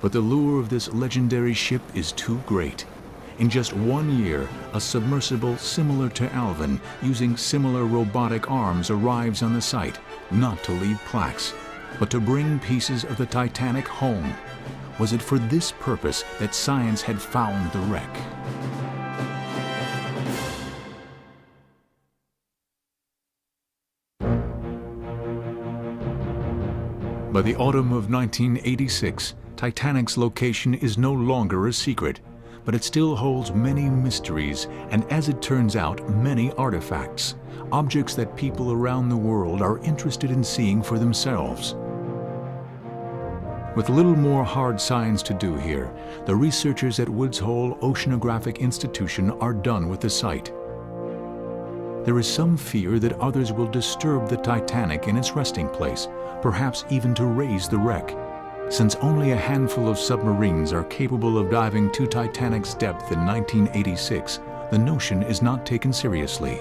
But the lure of this legendary ship is too great. In just 1 year, a submersible similar to Alvin, using similar robotic arms, arrives on the site, not to leave plaques, but to bring pieces of the Titanic home. Was it for this purpose that science had found the wreck? By the autumn of 1986, Titanic's location is no longer a secret, but it still holds many mysteries and, as it turns out, many artifacts, objects that people around the world are interested in seeing for themselves. With little more hard science to do here, the researchers at Woods Hole Oceanographic Institution are done with the site. There is some fear that others will disturb the Titanic in its resting place, perhaps even to raise the wreck. Since only a handful of submarines are capable of diving to Titanic's depth in 1986, the notion is not taken seriously.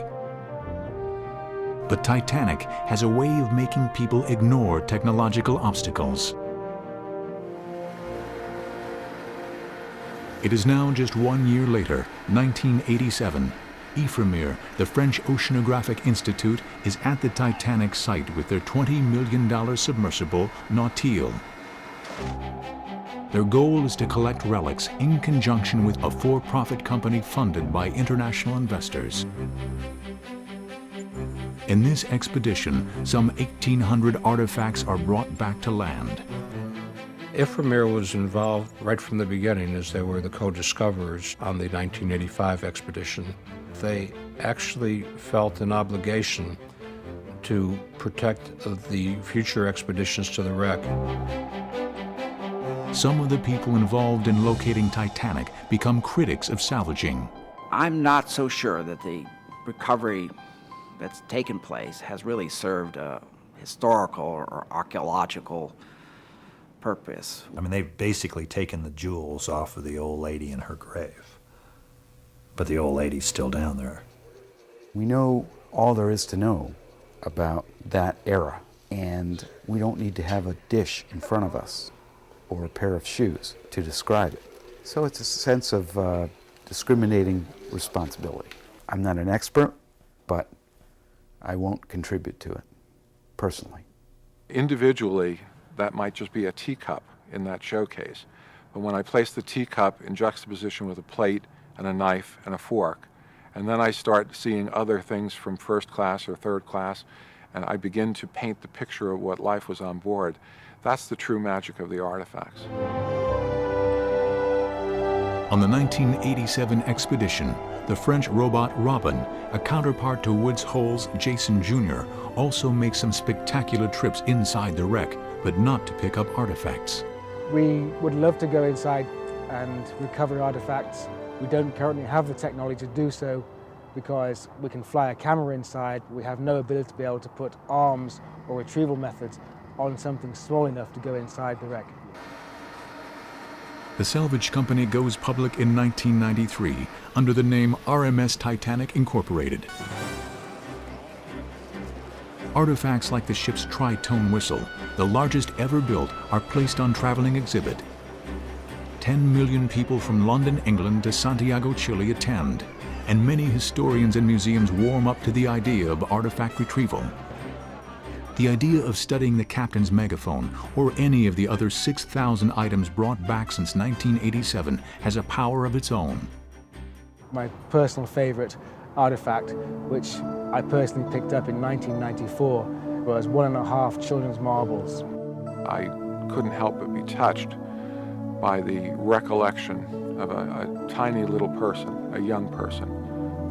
But Titanic has a way of making people ignore technological obstacles. It is now just 1 year later, 1987. Ifremer, the French Oceanographic Institute, is at the Titanic site with their $20 million submersible, Nautil. Their goal is to collect relics in conjunction with a for-profit company funded by international investors. In this expedition, some 1,800 artifacts are brought back to land. Ifremer was involved right from the beginning, as they were the co-discoverers on the 1985 expedition. They actually felt an obligation to protect the future expeditions to the wreck. Some of the people involved in locating Titanic become critics of salvaging. I'm not so sure that the recovery that's taken place has really served a historical or archaeological purpose. I mean, they've basically taken the jewels off of the old lady in her grave. But the old lady's still down there. We know all there is to know about that era, and we don't need to have a dish in front of us or a pair of shoes to describe it. So it's a sense of discriminating responsibility. I'm not an expert, but I won't contribute to it, personally. Individually, that might just be a teacup in that showcase. But when I place the teacup in juxtaposition with a plate and a knife and a fork, and then I start seeing other things from first class or third class, and I begin to paint the picture of what life was on board, that's the true magic of the artifacts. On the 1987 expedition, the French robot Robin, a counterpart to Woods Hole's Jason Jr., also makes some spectacular trips inside the wreck, but not to pick up artifacts. We would love to go inside and recover artifacts. We don't currently have the technology to do so because we can fly a camera inside. We have no ability to be able to put arms or retrieval methods on something small enough to go inside the wreck. The salvage company goes public in 1993 under the name RMS Titanic Incorporated. Artifacts like the ship's tritone whistle, the largest ever built, are placed on traveling exhibit. 10 million people from London, England to Santiago, Chile attend, and many historians and museums warm up to the idea of artifact retrieval. The idea of studying the captain's megaphone or any of the other 6,000 items brought back since 1987 has a power of its own. My personal favorite artifact, which I personally picked up in 1994, was 1.5 children's marbles. I couldn't help but be touched by the recollection of a tiny little person, a young person,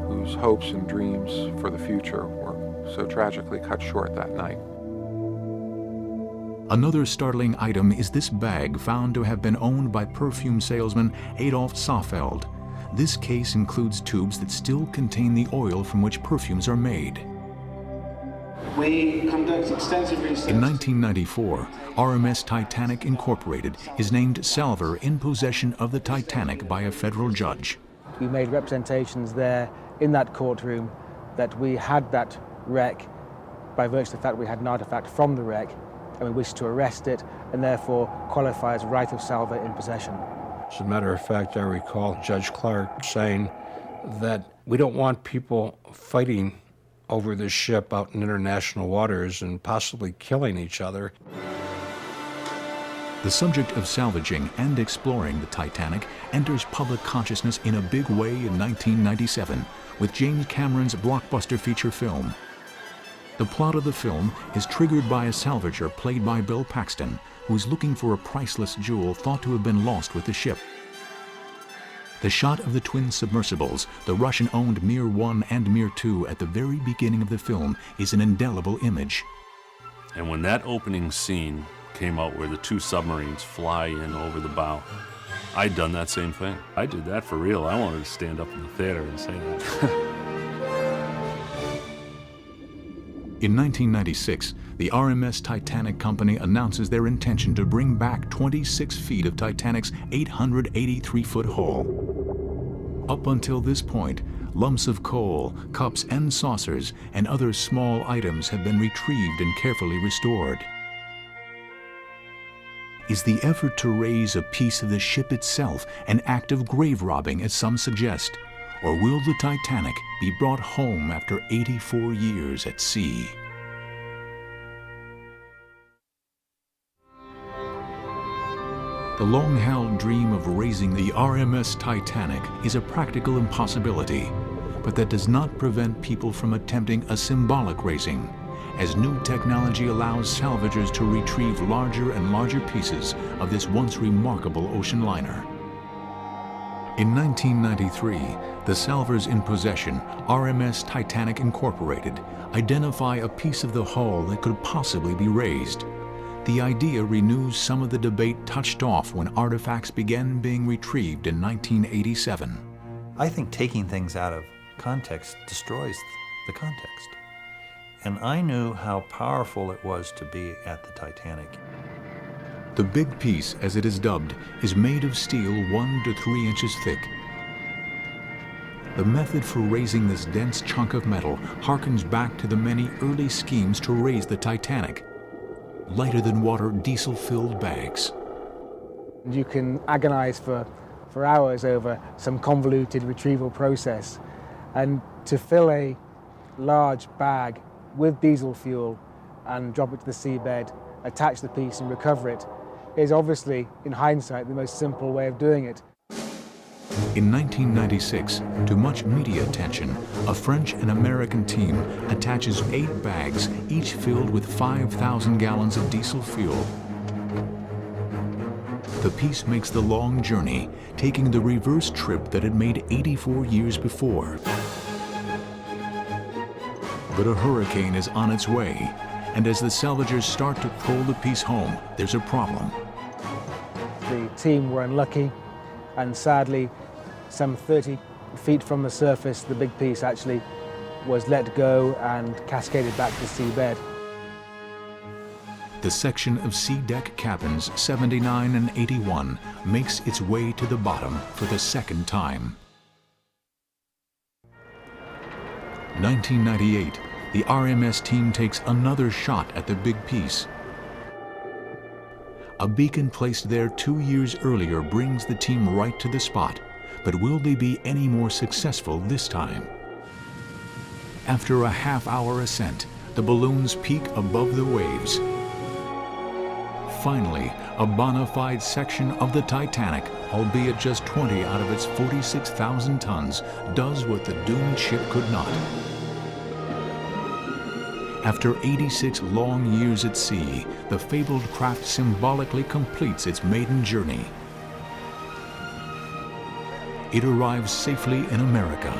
whose hopes and dreams for the future were so tragically cut short that night. Another startling item is this bag found to have been owned by perfume salesman Adolf Safeld. This case includes tubes that still contain the oil from which perfumes are made. We conduct extensive research. In 1994, RMS Titanic Incorporated is named salver in possession of the Titanic by a federal judge. We made representations there in that courtroom that we had that wreck by virtue of the fact we had an artifact from the wreck, and we wished to arrest it and therefore qualify as right of salvage in possession. As a matter of fact, I recall Judge Clark saying that we don't want people fighting over this ship out in international waters and possibly killing each other. The subject of salvaging and exploring the Titanic enters public consciousness in a big way in 1997 with James Cameron's blockbuster feature film. The plot of the film is triggered by a salvager played by Bill Paxton, who is looking for a priceless jewel thought to have been lost with the ship. The shot of the twin submersibles, the Russian-owned Mir 1 and Mir 2 at the very beginning of the film, is an indelible image. And when that opening scene came out where the two submarines fly in over the bow, I'd done that same thing. I did that for real. I wanted to stand up in the theater and say that. In 1996, the RMS Titanic Company announces their intention to bring back 26 feet of Titanic's 883-foot hull. Up until this point, lumps of coal, cups and saucers, and other small items have been retrieved and carefully restored. Is the effort to raise a piece of the ship itself an act of grave robbing, as some suggest? Or will the Titanic be brought home after 84 years at sea? The long-held dream of raising the RMS Titanic is a practical impossibility, but that does not prevent people from attempting a symbolic raising, as new technology allows salvagers to retrieve larger and larger pieces of this once remarkable ocean liner. In 1993, the salvers in possession, RMS Titanic Incorporated, identify a piece of the hull that could possibly be raised. The idea renews some of the debate touched off when artifacts began being retrieved in 1987. I think taking things out of context destroys the context. And I knew how powerful it was to be at the Titanic. The big piece, as it is dubbed, is made of steel 1 to 3 inches thick. The method for raising this dense chunk of metal harkens back to the many early schemes to raise the Titanic. Lighter-than-water diesel-filled bags. You can agonize for hours over some convoluted retrieval process, and to fill a large bag with diesel fuel and drop it to the seabed, attach the piece and recover it is obviously, in hindsight, the most simple way of doing it. In 1996, to much media attention, a French and American team attaches 8 bags, each filled with 5,000 gallons of diesel fuel. The piece makes the long journey, taking the reverse trip that it made 84 years before. But a hurricane is on its way, and as the salvagers start to pull the piece home, there's a problem. The team were unlucky, and sadly, some 30 feet from the surface, the big piece actually was let go and cascaded back to the seabed. The section of sea deck cabins 79 and 81 makes its way to the bottom for the second time. 1998, the RMS team takes another shot at the big piece. A beacon placed there 2 years earlier brings the team right to the spot, but will they be any more successful this time? After a half-hour ascent, the balloons peak above the waves. Finally, a bona fide section of the Titanic, albeit just 20 out of its 46,000 tons, does what the doomed ship could not. After 86 long years at sea, the fabled craft symbolically completes its maiden journey. It arrives safely in America.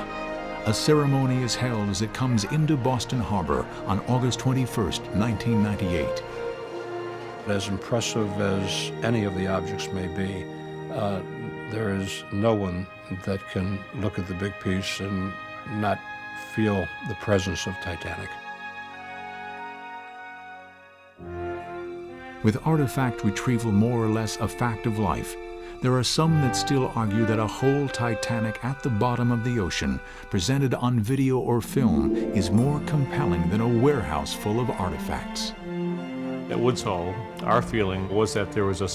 A ceremony is held as it comes into Boston Harbor on August 21st, 1998. As impressive as any of the objects may be, there is no one that can look at the big piece and not feel the presence of Titanic. With artifact retrieval more or less a fact of life, there are some that still argue that a whole Titanic at the bottom of the ocean, presented on video or film, is more compelling than a warehouse full of artifacts. At Woods Hole, our feeling was that there was a